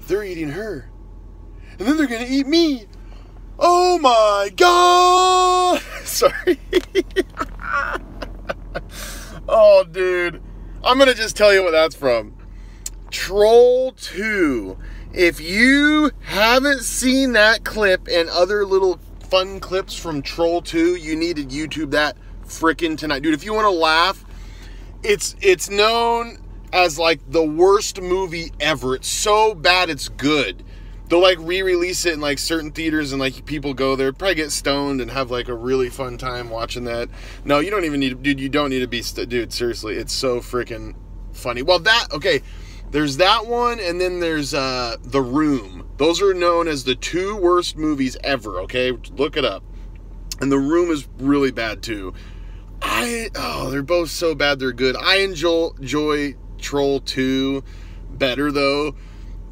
they're eating her. And then they're going to eat me. Oh my God. Sorry. Oh, dude. I'm going to just tell you what that's from. Troll 2. If you haven't seen that clip and other little fun clips from Troll 2, you need to YouTube that frickin' tonight. Dude, if you want to laugh, it's known as like the worst movie ever. It's so bad it's good. They'll like re-release it in like certain theaters and like people go there, probably get stoned and have like a really fun time watching that. No, you don't even need, dude, you don't need to be, dude, seriously, it's so freaking funny. Well, okay, there's that one, and then there's The Room. Those are known as the 2 worst movies ever, okay? Look it up. And The Room is really bad too. They're both so bad they're good. I enjoy Troll 2 better though.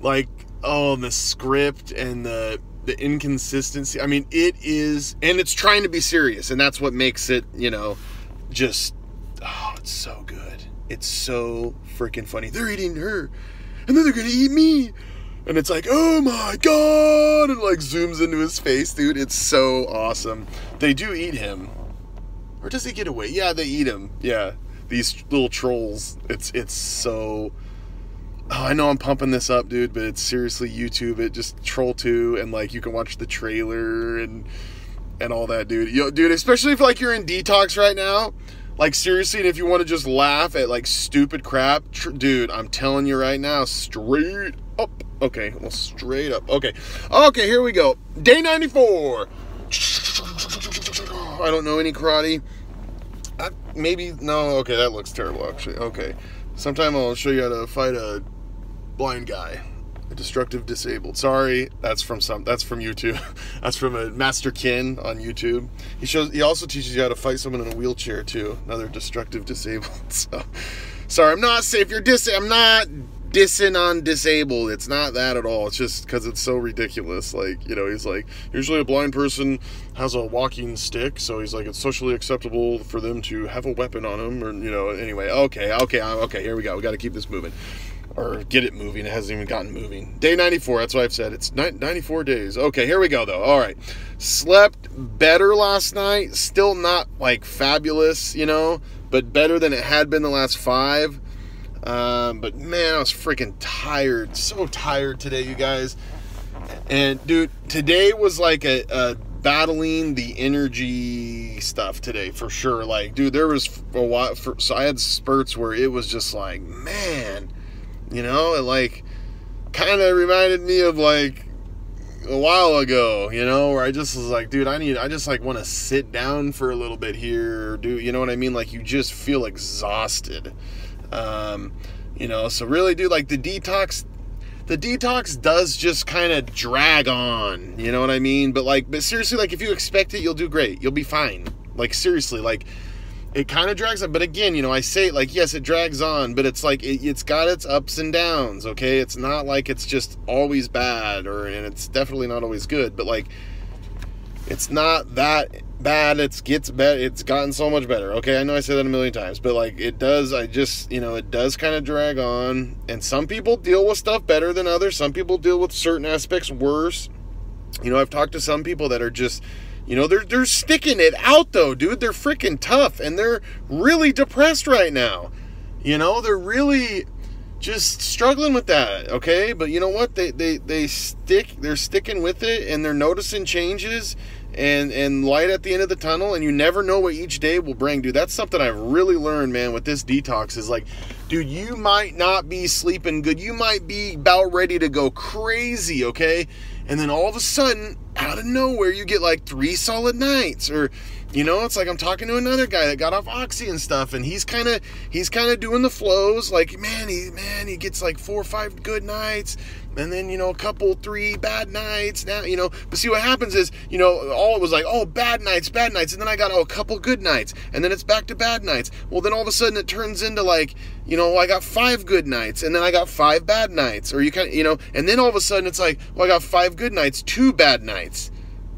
Like, the script and the inconsistency. I mean, it is, and it's trying to be serious, and that's what makes it, just, it's so good. It's so freaking funny. They're eating her, and then they're gonna eat me. And it's like, oh my God, and like zooms into his face, dude. It's so awesome. They do eat him. Or does he get away? Yeah, they eat him. Yeah, these little trolls. It's so... I know I'm pumping this up, dude, but it's seriously YouTube it. Just Troll 2, and like you can watch the trailer and all that, dude. Dude, especially if like you're in detox right now. Like seriously, and if you want to just laugh at like stupid crap, dude, I'm telling you right now, straight up. Okay, well, straight up. Okay, here we go. Day 94. I don't know any karate. Maybe, no, okay, that looks terrible, actually. Okay, sometime I'll show you how to fight a blind guy, a destructive disabled. Sorry, that's from YouTube. That's from a Master Kin on YouTube. He also teaches you how to fight someone in a wheelchair too, another destructive disabled. So, sorry, I'm not dissing on disabled. It's not that at all. It's just because it's so ridiculous. Like, he's like, usually a blind person has a walking stick, so he's like, it's socially acceptable for them to have a weapon on them, or anyway. Okay, here we go. We got to keep this moving, or get it moving. It hasn't even gotten moving. Day 94, that's what I've said. It's 94 days. Okay, here we go though. All right, slept better last night. Still not like fabulous, but better than it had been the last 5. But man, I was freaking tired. So tired today, you guys. And dude, today was like a battling the energy stuff today for sure. Like, dude, there was a while. So I had spurts where it was just like, man, it like kind of reminded me of like a while ago, where I just was like, dude, I just like want to sit down for a little bit here, or you know what I mean? Like, you just feel exhausted. So really, dude, like the detox does just kind of drag on, you know what I mean? But seriously, like if you expect it, you'll do great. You'll be fine. Like seriously, like it kind of drags on. But again, I say like, yes, it drags on, but it's like, it's got its ups and downs. Okay. It's not like it's just always bad, and it's definitely not always good, but like, it's not that bad. It's gotten so much better. Okay, I know I say that a million times, but like it does, it does kind of drag on, and some people deal with stuff better than others. Some people deal with certain aspects worse. I've talked to some people that are just, they're sticking it out though, dude. They're freaking tough, and they're really depressed right now. They're really just struggling with that, okay? But you know what? They're sticking with it, and they're noticing changes and light at the end of the tunnel, and you never know what each day will bring, dude. That's something I've really learned, man, with this detox is like, dude, you might not be sleeping good. You might be about ready to go crazy, okay? And then all of a sudden, out of nowhere, you get like 3 solid nights, or it's like I'm talking to another guy that got off Oxy and stuff, and he's kind of doing the flows. Like, man, he gets like 4 or 5 good nights, and then a couple 3 bad nights. Now but see what happens is all it was like, oh, bad nights, and then I got a couple good nights, and then it's back to bad nights. Well, then all of a sudden it turns into like I got 5 good nights, and then I got 5 bad nights, or and then all of a sudden it's like, well, I got 5 good nights, 2 bad nights,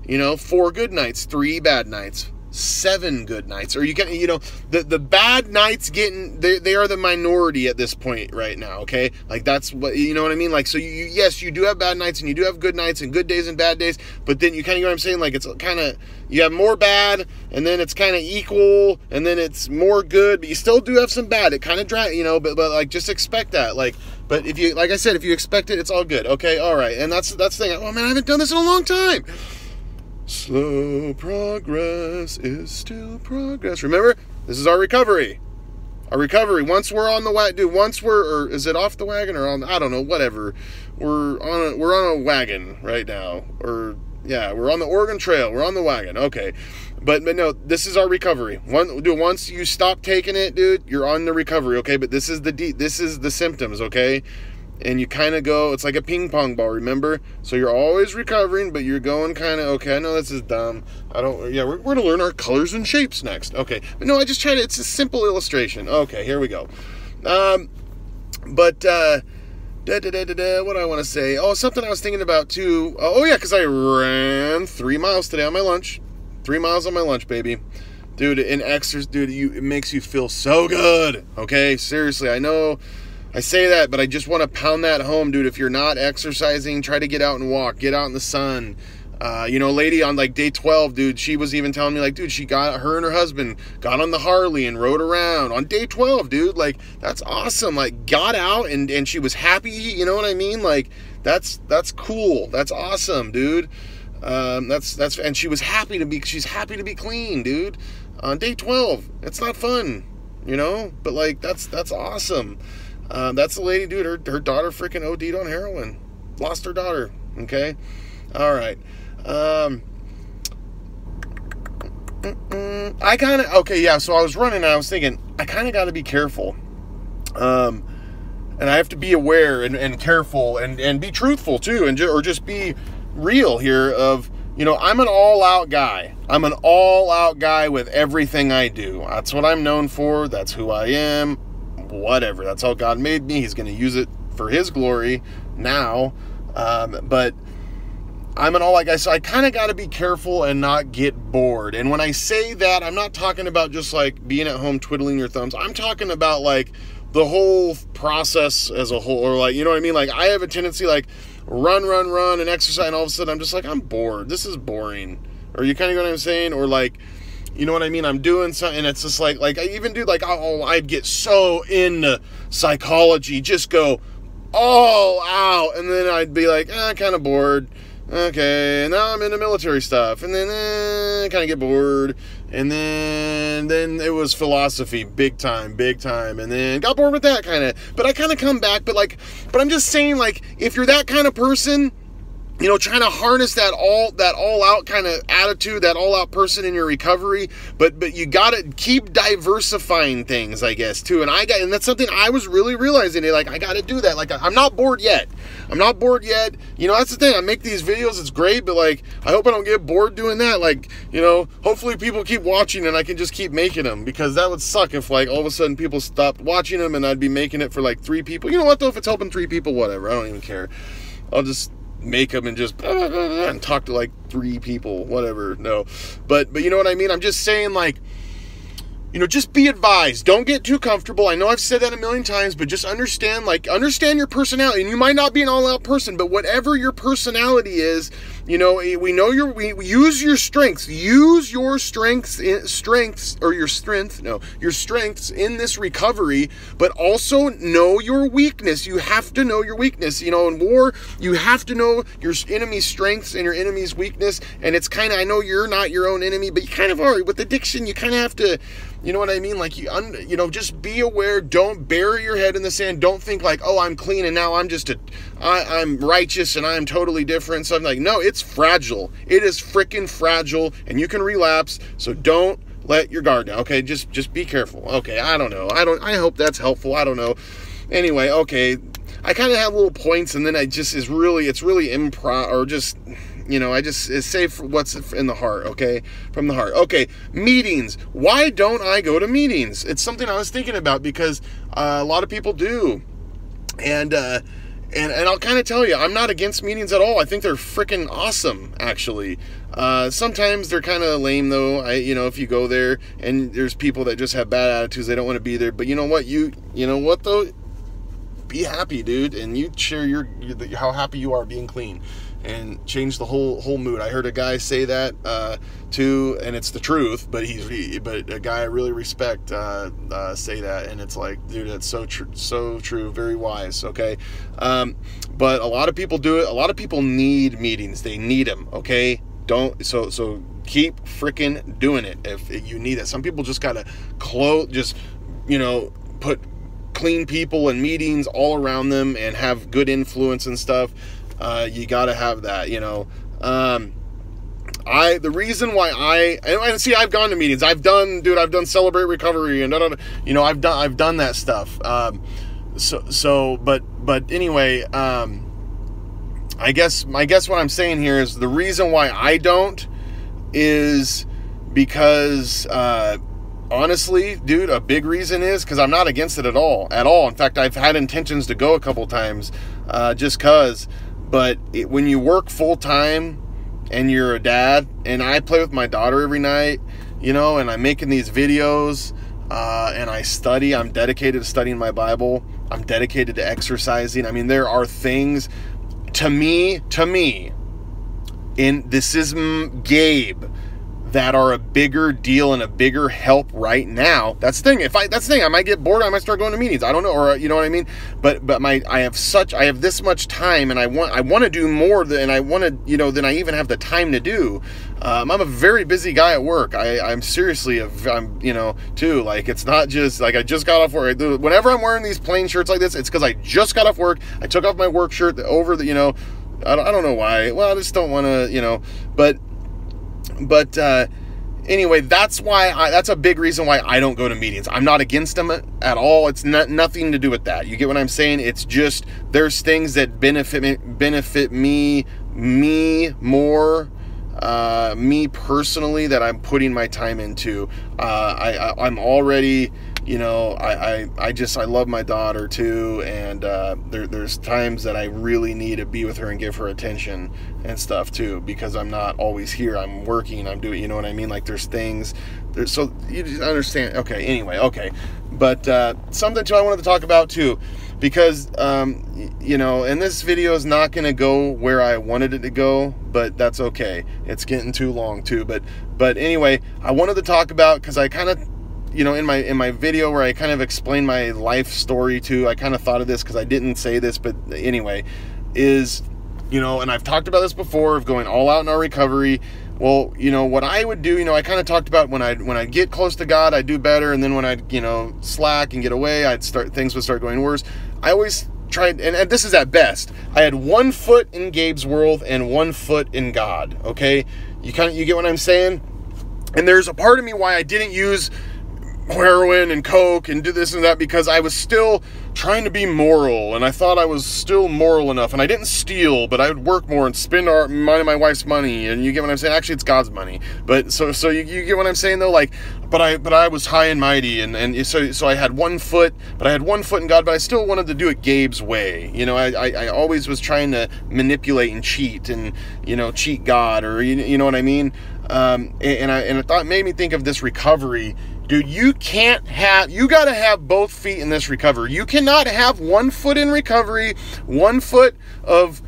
4 good nights, 3 bad nights. 7 good nights, or you can, the bad nights they are the minority at this point right now. Okay, like that's what, you know what I mean? Like, so yes, you do have bad nights and you do have good nights and good days and bad days, but then you kind of, you know what I'm saying? Like, it's kind of, you have more bad and then it's kind of equal and then it's more good, but you still do have some bad. It kind of but like, just expect that. Like, but if you, like I said, if you expect it, it's all good. Okay, all right. And that's the thing. Oh man, I haven't done this in a long time. Slow progress is still progress. Remember, this is our recovery. Our recovery. Once we're on the wagon, dude. Or is it off the wagon or on? I don't know. Whatever. We're on a wagon right now. Or yeah, we're on the Oregon Trail. We're on the wagon. Okay, but no, this is our recovery. Once you stop taking it, dude, you're on the recovery. Okay, but this is the symptoms. Okay. And you kind of go, it's like a ping pong ball, remember? So you're always recovering, but you're going kind of, okay, I know this is dumb. We're going to learn our colors and shapes next. Okay. But no, I just tried it. It's a simple illustration. Okay, here we go. What do I want to say? Oh, something I was thinking about too. Oh yeah, because I ran 3 miles today on my lunch. 3 miles on my lunch, baby. Dude, in exercise, dude, it makes you feel so good. Okay, seriously, I know I say that, but I just want to pound that home, dude. If you're not exercising, try to get out and walk. Get out in the sun. Lady on like day 12, dude, she was even telling me, like, dude, her and her husband got on the Harley and rode around on day 12, dude. Like, that's awesome. Like, got out and she was happy. You know what I mean? Like, that's cool. That's awesome, dude. And she was she's happy to be clean, dude. On day 12, it's not fun, but like, that's awesome. That's the lady, dude. Her daughter freaking OD'd on heroin. Lost her daughter. Okay. All right. So I was running and I was thinking, I kind of got to be careful. And I have to be aware and careful and be truthful too. Or just be real here of, I'm an all-out guy. I'm an all-out guy with everything I do. That's what I'm known for. That's who I am. Whatever, that's how God made me. He's going to use it for his glory now. But I'm an all-out guy, so I kind of got to be careful and not get bored. And when I say that, I'm not talking about just like being at home twiddling your thumbs. I'm talking about like the whole process as a whole, or like, you know what I mean? Like, I have a tendency like run and exercise, and all of a sudden I'm just like, I'm bored. This is boring. Or you kind of know what I'm saying? Or like, you know what I mean? I'm doing something, and it's just like I even do like, I'd get so into psychology, just go all out, and then I'd be like, kind of bored. Okay, and now I'm into military stuff, and then kind of get bored, and then it was philosophy, big time, and then got bored with that kind of. But I kind of come back, but I'm just saying, like, if you're that kind of person, trying to harness that all out kind of attitude, that all out person in your recovery, but you got to keep diversifying things, I guess, too. And that's something I was really realizing. Like, I got to do that. Like, I'm not bored yet. That's the thing. I make these videos. It's great, but like, I hope I don't get bored doing that. Like, hopefully people keep watching and I can just keep making them, because that would suck if like all of a sudden people stopped watching them and I'd be making it for like 3 people. You know what though? If it's helping 3 people, whatever. I don't even care. I'll just make them and just and talk to like 3 people, whatever. No, but you know what I mean? I'm just saying, like, just be advised. Don't get too comfortable. I know I've said that a million times, but just understand your personality. And you might not be an all-out person, but whatever your personality is, we use your strengths. Use your strengths in this recovery, but also know your weakness. You have to know your weakness. In war, you have to know your enemy's strengths and your enemy's weakness. And it's kind of, I know you're not your own enemy, but you kind of are. With addiction, you kind of have to, you know what I mean? Like, just be aware. Don't bury your head in the sand. Don't think like, oh, I'm clean and now I'm righteous and I'm totally different. So I'm like, no, it's fragile. It is freaking fragile, and you can relapse. So don't let your guard down. Okay, just be careful. Okay, I don't know. I hope that's helpful. I don't know. Anyway, okay, I kind of have little points, and then it's really improv, or just, I just say what's in the heart, okay? From the heart. Okay, meetings. Why don't I go to meetings? It's something I was thinking about, because a lot of people do. And And I'll kind of tell you, I'm not against meetings at all. I think they're freaking awesome, actually. Sometimes they're kind of lame, though. If you go there and there's people that just have bad attitudes, they don't want to be there. But you know what? You know what, though? Be happy, dude, and you share how happy you are being clean, and change the whole mood. I heard a guy say that too, and it's the truth. But but a guy I really respect say that, and it's like, dude, that's so true, very wise. Okay, but a lot of people do it. A lot of people need meetings. They need them. Okay, so keep freaking doing it if you need it. Some people just gotta put clean people and meetings all around them and have good influence and stuff. You gotta have that, the reason why I've gone to meetings. I've done Celebrate Recovery and I've done that stuff. But anyway, I guess what I'm saying here is the reason why I don't is because, honestly, dude, a big reason is because I'm not against it at all. In fact, I've had intentions to go a couple times, just cause. But when you work full time and you're a dad, and I play with my daughter every night, and I'm making these videos, and I study. I'm dedicated to studying my Bible. I'm dedicated to exercising. I mean, there are things to me, this is Gabe, that are a bigger deal and a bigger help right now. That's the thing. I might get bored. I might start going to meetings. I don't know, or you know what I mean. But I have this much time, and I want to do more than I want to, than I even have the time to do. I'm a very busy guy at work. I'm seriously, too. Like, it's not just like I just got off work. Whenever I'm wearing these plain shirts like this, it's because I just got off work. I took off my work shirt over the, I don't know why. Well, I just don't want to, But anyway, that's a big reason why I don't go to meetings. I'm not against them at all. It's nothing to do with that. You get what I'm saying? It's just there's things that benefit me more, me personally, that I'm putting my time into. I'm already, I love my daughter too, and there's times that I really need to be with her and give her attention and stuff too, because I'm not always here. I'm working, I'm doing, you know what I mean? Like, there's things, so you just understand. Okay, anyway, okay. But something too I wanted to talk about too, because, and this video is not going to go where I wanted it to go, but that's okay. It's getting too long too. But anyway, I wanted to talk about, because I kind of, in my video where I kind of explained my life story too, I kind of thought of this because I didn't say this, but anyway, is, and I've talked about this before, of going all out in our recovery. Well, what I would do, I kind of talked about when I get close to God, I do better, and then when I, slack and get away, things would start going worse. I always tried, and this is at best, I had 1 foot in Gabe's world and 1 foot in God. Okay, you get what I'm saying? And there's a part of me why I didn't use heroin and coke and do this and that, because I was still trying to be moral, and I thought I was still moral enough, and I didn't steal, but I would work more and spend my wife's money, and you get what I'm saying? Actually, it's God's money, but so you get what I'm saying though? Like, but I was high and mighty, and so I had 1 foot, but I had 1 foot in God, but I still wanted to do it Gabe's way. I always was trying to manipulate and cheat, and cheat God, or you know what I mean? And I thought, it made me think of this recovery. Dude, you gotta have both feet in this recovery. You cannot have 1 foot in recovery, 1 foot of,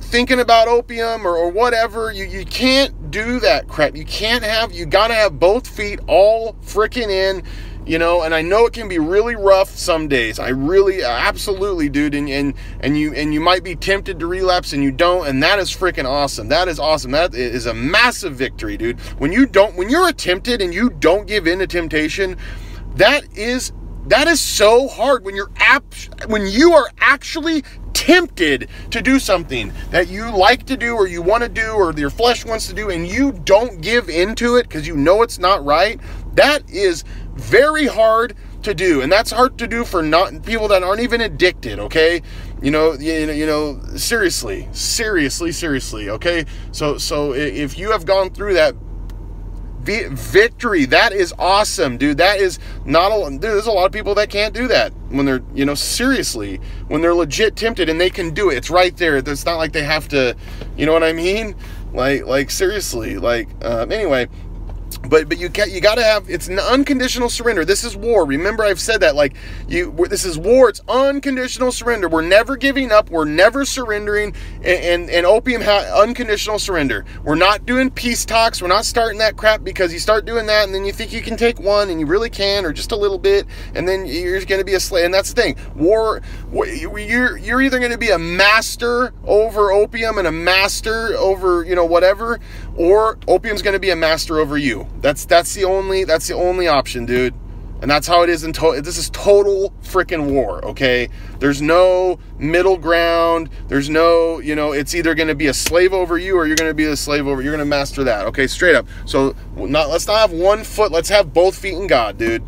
thinking about opium or whatever. You can't do that crap. You gotta have both feet all freaking in, and I know it can be really rough some days. I really, absolutely, dude. And you might be tempted to relapse and you don't, and that is freaking awesome. That is awesome. That is a massive victory, dude. When you're tempted and you don't give in to temptation, that is so hard. When you are actually tempted to do something that you like to do, or you want to do, or your flesh wants to do, and you don't give into it because it's not right, that is very hard to do. And that's hard to do for people that aren't even addicted, okay? Seriously, okay? So if you have gone through that, victory. That is awesome, dude. That is not a, dude, there's a lot of people that can't do that when they're, you know, seriously, when they're legit tempted and they can do it. It's right there. It's not like they have to, you know what I mean? Like seriously, anyway. But you got to have, it's an unconditional surrender. This is war. Remember, I've said that, like, this is war. It's unconditional surrender. We're never giving up. We're never surrendering. And opium unconditional surrender. We're not doing peace talks. We're not starting that crap, because you start doing that and then you think you can take one and you really can, or just a little bit, and then you're going to be a slave. And that's the thing. War, you're either going to be a master over opium and a master over, you know, whatever, or opium's going to be a master over you. That's the only option, dude. And that's how it is this is total freaking war, okay? There's no middle ground. There's no, you know, it's either going to be a slave over you, or you're going to be a slave over, you're going to master that, okay? Straight up. So let's not have one foot, let's have both feet in God, dude.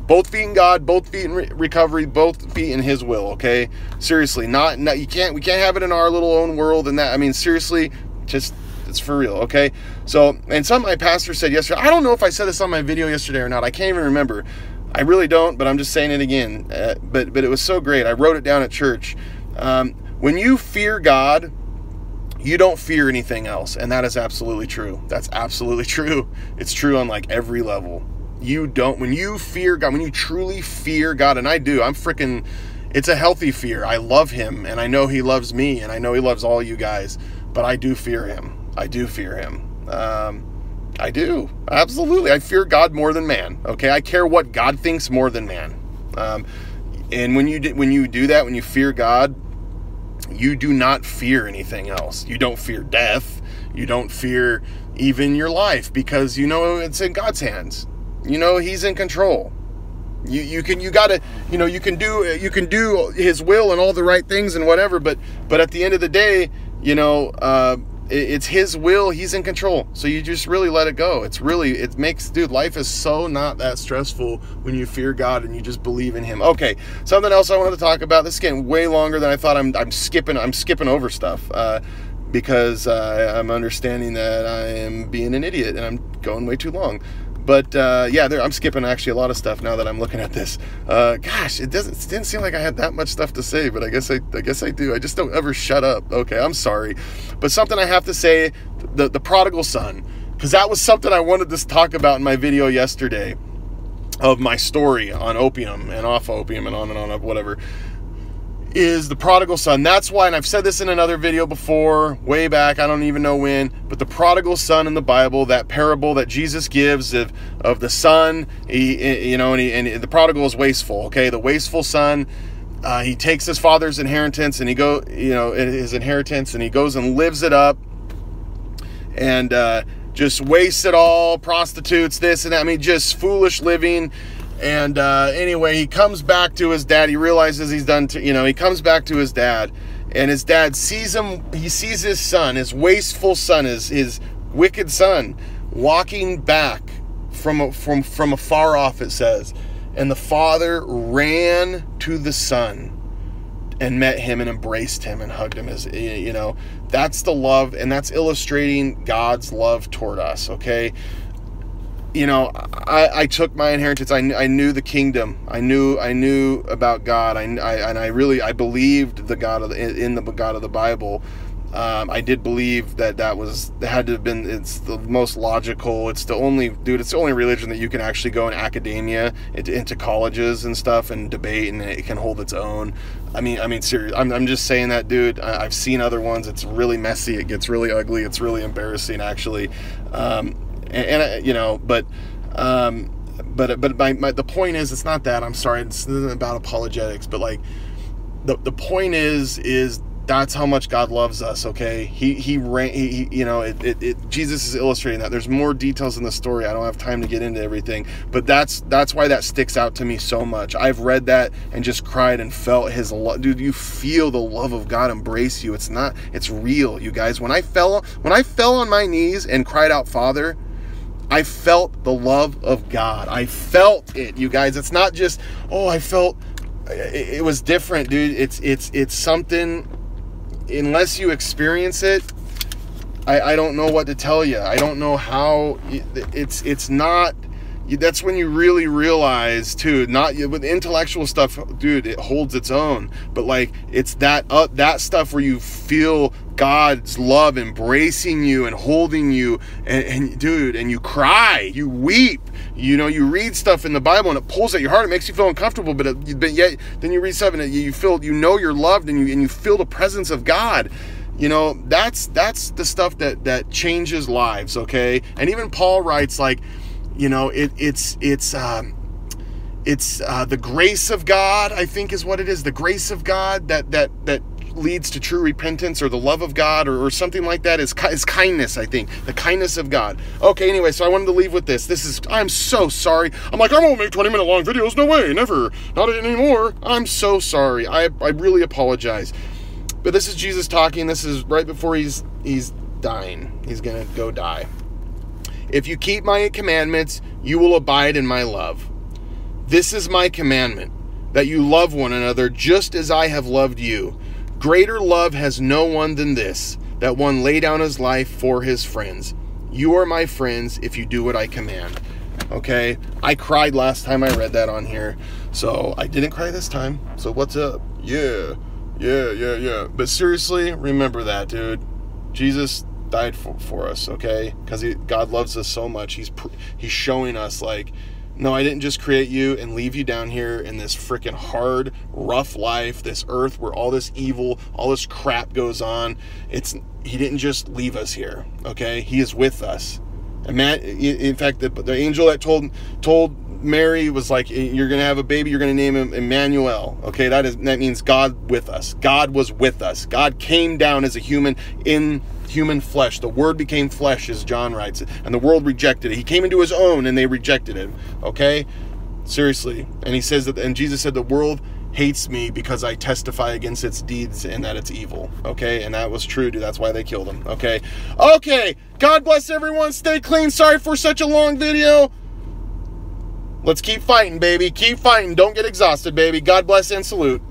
Both feet in God, both feet in recovery, both feet in His will, okay? Seriously, we can't have it in our little own world. And that, I mean, seriously, just, it's for real, okay? So, and some of my pastors said yesterday, I don't know if I said this on my video yesterday or not. I can't even remember. I really don't, but I'm just saying it again. But it was so great. I wrote it down at church. When you fear God, you don't fear anything else. And that is absolutely true. That's absolutely true. It's true on like every level. When you fear God, when you truly fear God, and I do, it's a healthy fear. I love Him, and I know He loves me, and I know He loves all you guys, but I do fear Him. I do fear Him. I do. Absolutely. I fear God more than man. Okay. I care what God thinks more than man. And when you do that, when you fear God, you do not fear anything else. You don't fear death. You don't fear even your life, because you know it's in God's hands. You know He's in control. You can do His will and all the right things and whatever, but at the end of the day, you know, it's His will. He's in control. So you just really let it go. Dude, life is so not that stressful when you fear God and you just believe in Him. Okay, something else I wanted to talk about. This is getting way longer than I thought. I'm skipping over stuff because I'm understanding that I am being an idiot and I'm going way too long. But I'm skipping actually a lot of stuff now that I'm looking at this. Gosh, it didn't seem like I had that much stuff to say, but I guess I do. I just don't ever shut up. Okay, I'm sorry. But something I have to say, the prodigal son, because that was something I wanted to talk about in my video yesterday of my story on opium and off opium and on whatever, is the prodigal son. That's why, and I've said this in another video before, way back, I don't even know when, but the prodigal son in the Bible, that parable that Jesus gives of the son, and the prodigal is wasteful, okay? The wasteful son, he takes his father's inheritance and he goes and lives it up and just wastes it all, prostitutes, this and that, I mean, just foolish living. And anyway, he comes back to his dad. He realizes he's done, he comes back to his dad, and his dad sees him. He sees his son, his wasteful son, his wicked son, walking back from afar off, it says. And the father ran to the son and met him and embraced him and hugged him. That's the love, and that's illustrating God's love toward us, okay? I took my inheritance. I knew the kingdom. I knew about God. I believed the God in the God of the Bible. I did believe that had to have been. It's the most logical. It's the only religion that you can actually go in academia into colleges and stuff and debate, and it can hold its own. I mean, serious. I'm just saying that, dude. I've seen other ones. It's really messy. It gets really ugly. It's really embarrassing, actually. But the point is, it's not that. I'm sorry, it's not about apologetics, but like the point is that's how much God loves us. Okay, Jesus is illustrating that. There's more details in the story. I don't have time to get into everything, but that's why that sticks out to me so much. I've read that and just cried and felt His love. Dude, you feel the love of God embrace you. It's real, you guys. When I fell on my knees and cried out, Father, I felt the love of God. I felt it, you guys. It's not just, I felt it was different, dude. It's something, unless you experience it, I don't know what to tell you. I don't know how. It's not. That's when you really realize too. Not with intellectual stuff, dude. It holds its own. But like it's that stuff where you feel God's love embracing you and holding you, and dude, and you cry, you weep. You know, you read stuff in the Bible and it pulls at your heart. It makes you feel uncomfortable, but yet then you read stuff and you feel, you know, you're loved, and you feel the presence of God. You know, that's the stuff that changes lives, okay? And even Paul writes, like, you know, it's the grace of God, I think is what it is. The grace of God that leads to true repentance, or the love of God, or something like that is kindness, I think. The kindness of God. Okay, anyway, so I wanted to leave with this. I'm so sorry. I'm like, I won't make 20-minute long videos. No way, never. Not anymore. I'm so sorry. I really apologize. But this is Jesus talking. This is right before he's dying. He's going to go die. If you keep my commandments, you will abide in my love. This is my commandment, that you love one another just as I have loved you. Greater love has no one than this, that one lay down his life for his friends. You are my friends if you do what I command. Okay? I cried last time I read that on here, so I didn't cry this time. So what's up? Yeah. But seriously, remember that, dude. Jesus died for us, okay? Because God loves us so much. He's showing us, like, no, I didn't just create you and leave you down here in this freaking hard, rough life, this earth where all this evil, all this crap goes on. He didn't just leave us here, okay? He is with us. And in fact, the angel that told Mary was like, you're going to have a baby, you're going to name him Emmanuel. Okay, that means God with us. God was with us. God came down as a human in human flesh. The word became flesh, as John writes, and the world rejected it. He came into his own and they rejected him. Okay? Seriously. And he says that, and Jesus said, the world hates me because I testify against its deeds and that it's evil. Okay? And that was true, dude. That's why they killed him. Okay? Okay. God bless everyone. Stay clean. Sorry for such a long video. Let's keep fighting, baby. Keep fighting. Don't get exhausted, baby. God bless and salute.